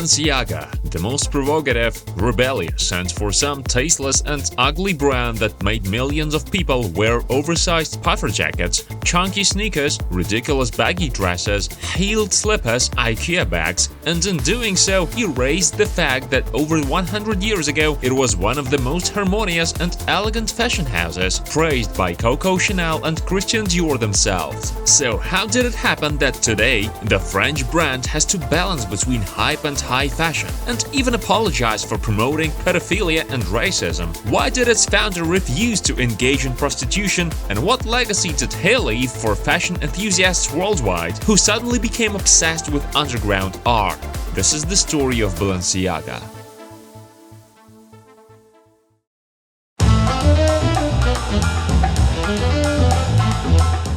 Balenciaga, the most provocative, rebellious, and for some tasteless and ugly brand that made millions of people wear oversized puffer jackets, chunky sneakers, ridiculous baggy dresses, heeled slippers, IKEA bags, and in doing so erased the fact that over 100 years ago it was one of the most harmonious and elegant fashion houses, praised by Coco, Chanel, and Christian Dior themselves. So how did it happen that today the French brand has to balance between hype and high fashion, and even apologize for promoting pedophilia and racism? Why did its founder refuse to engage in prostitution, and what legacy did he leave for fashion enthusiasts worldwide who suddenly became obsessed with underground art? This is the story of Balenciaga.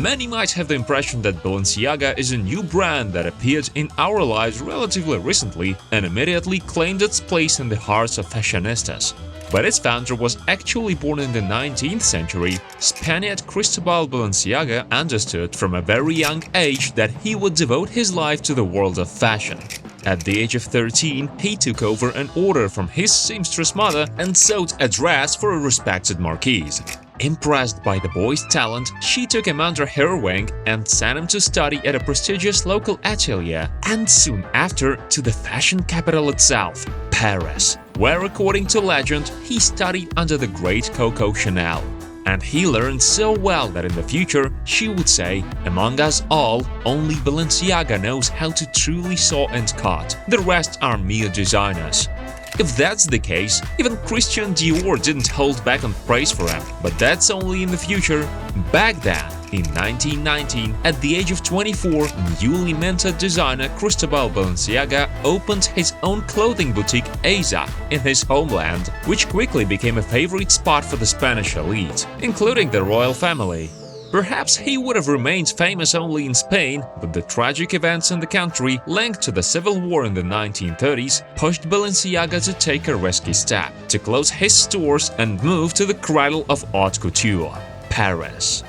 Many might have the impression that Balenciaga is a new brand that appeared in our lives relatively recently and immediately claimed its place in the hearts of fashionistas. But its founder was actually born in the 19th century. Spaniard Cristobal Balenciaga understood from a very young age that he would devote his life to the world of fashion. At the age of 13, he took over an order from his seamstress mother and sewed a dress for a respected marquise. Impressed by the boy's talent, she took him under her wing and sent him to study at a prestigious local atelier, and soon after to the fashion capital itself, Paris, where, according to legend, he studied under the great Coco Chanel. And he learned so well that in the future she would say, "Among us all, only Balenciaga knows how to truly sew and cut. The rest are mere designers." If that's the case, even Christian Dior didn't hold back on praise for him. But that's only in the future. Back then, in 1919, at the age of 24, newly minted designer Cristobal Balenciaga opened his own clothing boutique Aza in his homeland, which quickly became a favorite spot for the Spanish elite, including the royal family. Perhaps he would have remained famous only in Spain, but the tragic events in the country linked to the civil war in the 1930s pushed Balenciaga to take a risky step, to close his stores and move to the cradle of haute couture, Paris.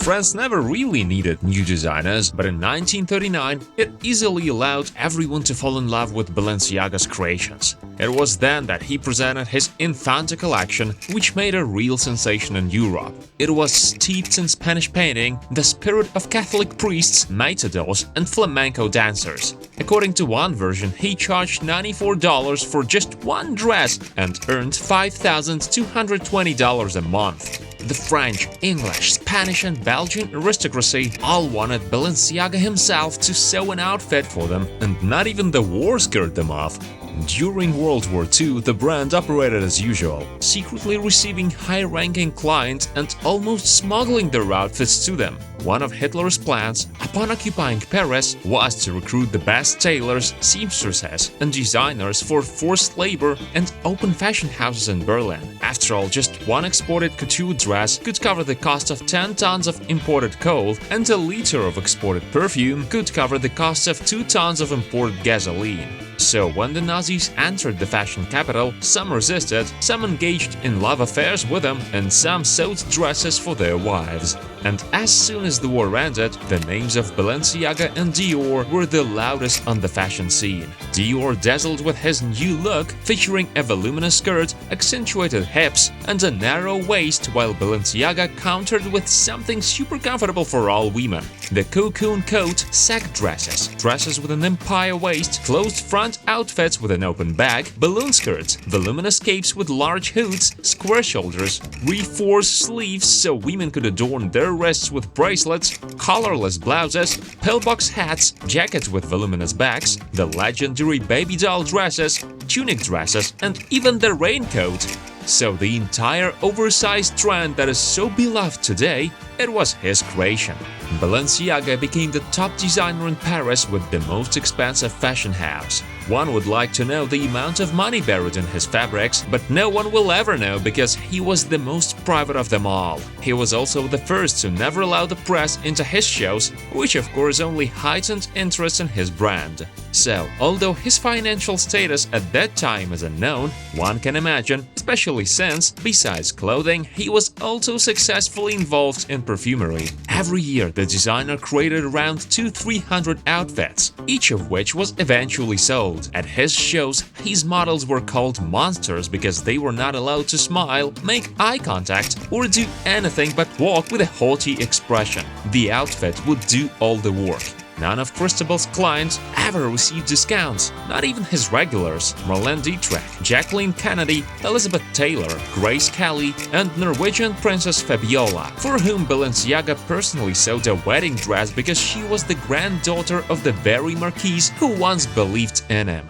France never really needed new designers, but in 1939 it easily allowed everyone to fall in love with Balenciaga's creations. It was then that he presented his Infanta collection, which made a real sensation in Europe. It was steeped in Spanish painting, the spirit of Catholic priests, matadors, and flamenco dancers. According to one version, he charged $94 for just one dress and earned $5,220 a month. The French, English, Spanish, and Belgian aristocracy all wanted Balenciaga himself to sew an outfit for them, and not even the war scared them off. During World War II, the brand operated as usual, secretly receiving high-ranking clients and almost smuggling their outfits to them. One of Hitler's plans, upon occupying Paris, was to recruit the best tailors, seamstresses, and designers for forced labor and open fashion houses in Berlin. After all, just one exported couture dress could cover the cost of 10 tons of imported coal, and a liter of exported perfume could cover the cost of 2 tons of imported gasoline. So when the Nazis entered the fashion capital, some resisted, some engaged in love affairs with them, and some sewed dresses for their wives. And as soon as the war ended, the names of Balenciaga and Dior were the loudest on the fashion scene. Dior dazzled with his new look, featuring a voluminous skirt, accentuated hips, and a narrow waist, while Balenciaga countered with something super comfortable for all women: the cocoon coat, sack dresses, dresses with an empire waist, closed front outfits with an open bag, balloon skirts, voluminous capes with large hoods, square shoulders, reinforced sleeves so women could adorn their wrists with bracelets, collarless blouses, pillbox hats, jackets with voluminous backs, the legendary baby doll dresses, tunic dresses, and even the raincoat. So the entire oversized trend that is so beloved today, it was his creation. Balenciaga became the top designer in Paris with the most expensive fashion house. One would like to know the amount of money buried in his fabrics, but no one will ever know because he was the most private of them all. He was also the first to never allow the press into his shows, which of course only heightened interest in his brand. So, although his financial status at that time is unknown, one can imagine especially since, besides clothing, he was also successfully involved in perfumery. Every year, the designer created around 200–300 outfits, each of which was eventually sold. At his shows, his models were called monsters because they were not allowed to smile, make eye contact, or do anything but walk with a haughty expression. The outfit would do all the work. None of Christabel's clients ever received discounts, not even his regulars: Marlene Dietrich, Jacqueline Kennedy, Elizabeth Taylor, Grace Kelly, and Norwegian Princess Fabiola, for whom Balenciaga personally sewed a wedding dress because she was the granddaughter of the very marquise who once believed in him.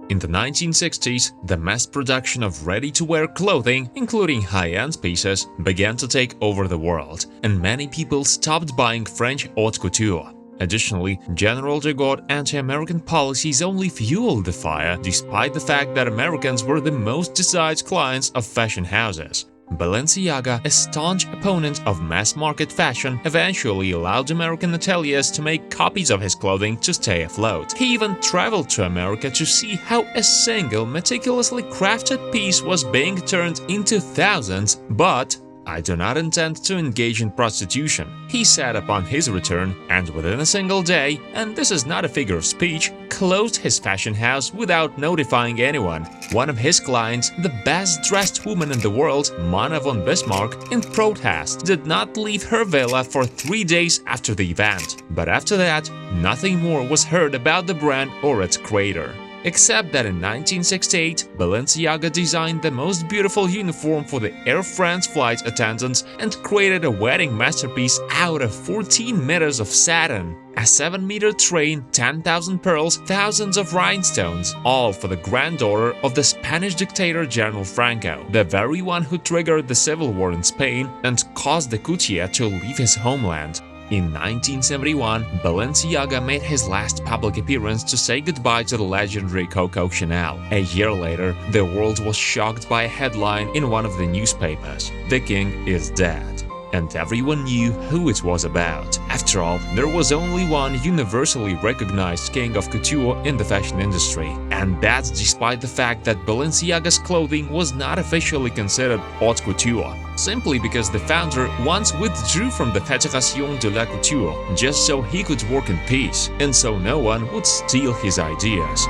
In the 1960s, the mass production of ready-to-wear clothing, including high-end pieces, began to take over the world, and many people stopped buying French haute couture. Additionally, General de Gaulle's anti-American policies only fueled the fire, despite the fact that Americans were the most desired clients of fashion houses. Balenciaga, a staunch opponent of mass-market fashion, eventually allowed American ateliers to make copies of his clothing to stay afloat. He even traveled to America to see how a single, meticulously crafted piece was being turned into thousands, but "I do not intend to engage in prostitution," he said upon his return, and within a single day, and this is not a figure of speech, closed his fashion house without notifying anyone. One of his clients, the best-dressed woman in the world, Mona von Bismarck, in protest, did not leave her villa for 3 days after the event. But after that, nothing more was heard about the brand or its creator. Except that in 1968, Balenciaga designed the most beautiful uniform for the Air France flight attendants and created a wedding masterpiece out of 14 meters of satin. A 7-meter train, 10,000 pearls, thousands of rhinestones, all for the granddaughter of the Spanish dictator General Franco, the very one who triggered the civil war in Spain and caused the coutier to leave his homeland. In 1971, Balenciaga made his last public appearance to say goodbye to the legendary Coco Chanel. A year later, the world was shocked by a headline in one of the newspapers: "The king is dead." And everyone knew who it was about. After all, there was only one universally recognized king of couture in the fashion industry. And that's despite the fact that Balenciaga's clothing was not officially considered haute couture, simply because the founder once withdrew from the Fédération de la Couture just so he could work in peace, and so no one would steal his ideas.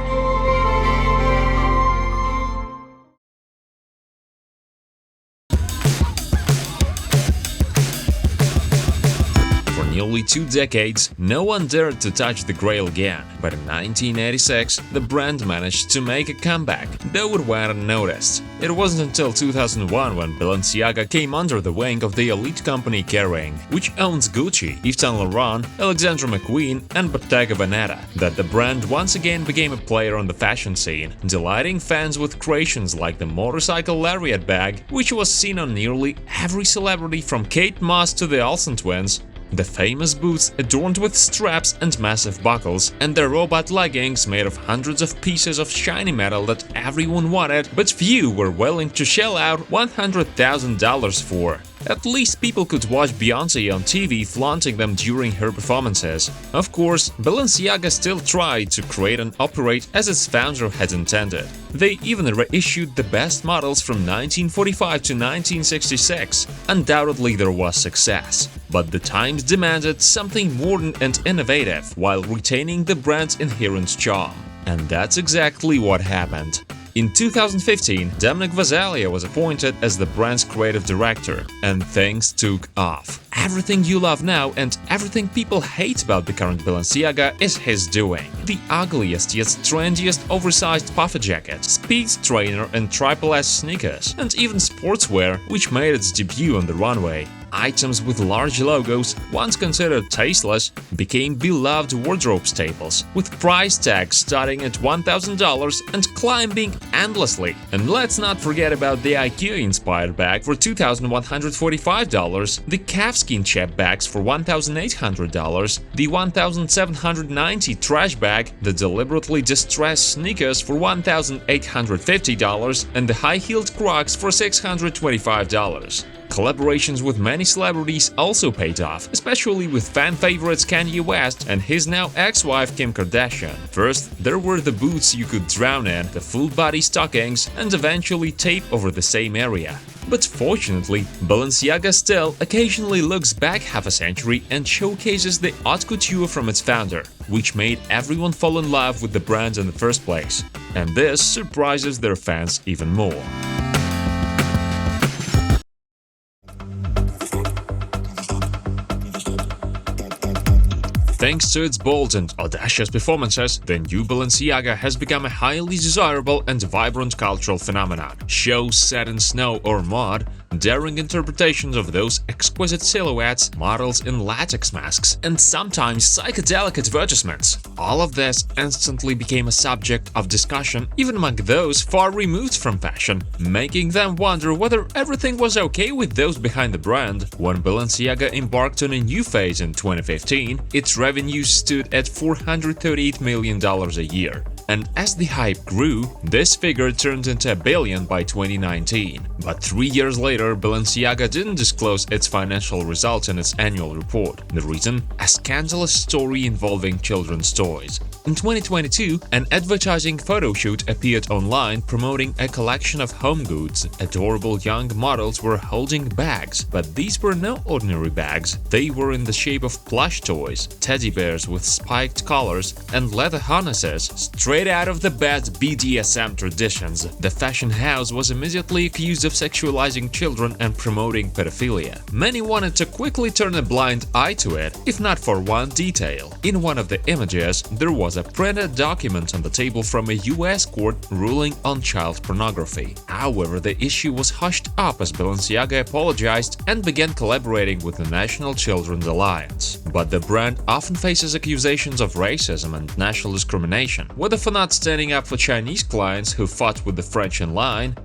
Nearly 2 decades, no one dared to touch the grail again, but in 1986, the brand managed to make a comeback, though it went unnoticed. It wasn't until 2001 when Balenciaga came under the wing of the elite company Kering, which owns Gucci, Yves Saint Laurent, Alexandra McQueen, and Bottega Veneta, that the brand once again became a player on the fashion scene, delighting fans with creations like the motorcycle lariat bag, which was seen on nearly every celebrity from Kate Moss to the Olsen twins, the famous boots adorned with straps and massive buckles, and the robot leggings made of hundreds of pieces of shiny metal that everyone wanted, but few were willing to shell out $100,000 for. At least people could watch Beyoncé on TV flaunting them during her performances. Of course, Balenciaga still tried to create and operate as its founder had intended. They even reissued the best models from 1945 to 1966. Undoubtedly there was success, but the times demanded something modern and innovative while retaining the brand's inherent charm. And that's exactly what happened. In 2015, Dominic Vasalia was appointed as the brand's creative director, and things took off. Everything you love now and everything people hate about the current Balenciaga is his doing. The ugliest yet trendiest oversized puffer jacket, speed trainer and triple S sneakers, and even sportswear, which made its debut on the runway. Items with large logos, once considered tasteless, became beloved wardrobe staples, with price tags starting at $1,000 and climbing endlessly. And let's not forget about the IKEA-inspired bag for $2,145, the calfskin chap bags for $1,800, the $1,790 trash bag, the deliberately distressed sneakers for $1,850, and the high-heeled Crocs for $625. Collaborations with many celebrities also paid off, especially with fan favorites Kanye West and his now ex-wife Kim Kardashian. First, there were the boots you could drown in, the full-body stockings, and eventually tape over the same area. But fortunately, Balenciaga still occasionally looks back half a century and showcases the haute couture from its founder, which made everyone fall in love with the brand in the first place. And this surprises their fans even more. Thanks to its bold and audacious performances, the new Balenciaga has become a highly desirable and vibrant cultural phenomenon. Shows set in snow or mud, daring interpretations of those exquisite silhouettes, models in latex masks, and sometimes psychedelic advertisements. All of this instantly became a subject of discussion even among those far removed from fashion, making them wonder whether everything was okay with those behind the brand. When Balenciaga embarked on a new phase in 2015, its revenue stood at $438 million a year. And as the hype grew, this figure turned into $1 billion by 2019. But 3 years later, Balenciaga didn't disclose its financial results in its annual report. The reason? A scandalous story involving children's toys. In 2022, an advertising photo shoot appeared online promoting a collection of home goods. Adorable young models were holding bags, but these were no ordinary bags. They were in the shape of plush toys, teddy bears with spiked collars, and leather harnesses straight out of the bad BDSM traditions. The fashion house was immediately accused of sexualizing children and promoting pedophilia. Many wanted to quickly turn a blind eye to it, if not for one detail. In one of the images, there was a printed document on the table from a US court ruling on child pornography. However, the issue was hushed up as Balenciaga apologized and began collaborating with the National Children's Alliance. But the brand often faces accusations of racism and national discrimination, whether for not standing up for Chinese clients who fought with the French in line,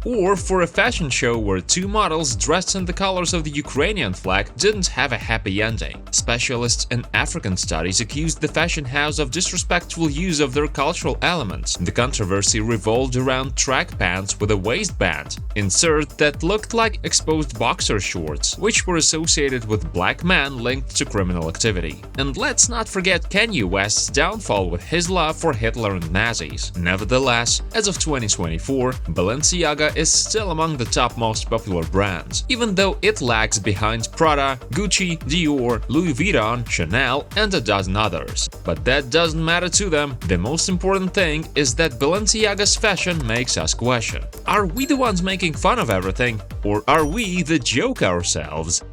or for a fashion show where two models dressed in the colors of the Ukrainian flag didn't have a happy ending. Specialists in African studies accused the fashion house of disrespectful use of their cultural elements. The controversy revolved around track pants with a waistband insert that looked like exposed boxer shorts, which were associated with black men linked to criminal activity. And let's not forget Kanye West's downfall with his love for Hitler and Nazis. Nevertheless, as of 2024, Balenciaga is still among the top most popular brands, even though it lags behind Prada, Gucci, Dior, Louis Vuitton, Chanel, and a dozen others. But that doesn't matter to them. The most important thing is that Balenciaga's fashion makes us question: are we the ones making fun of everything, or are we the joke ourselves?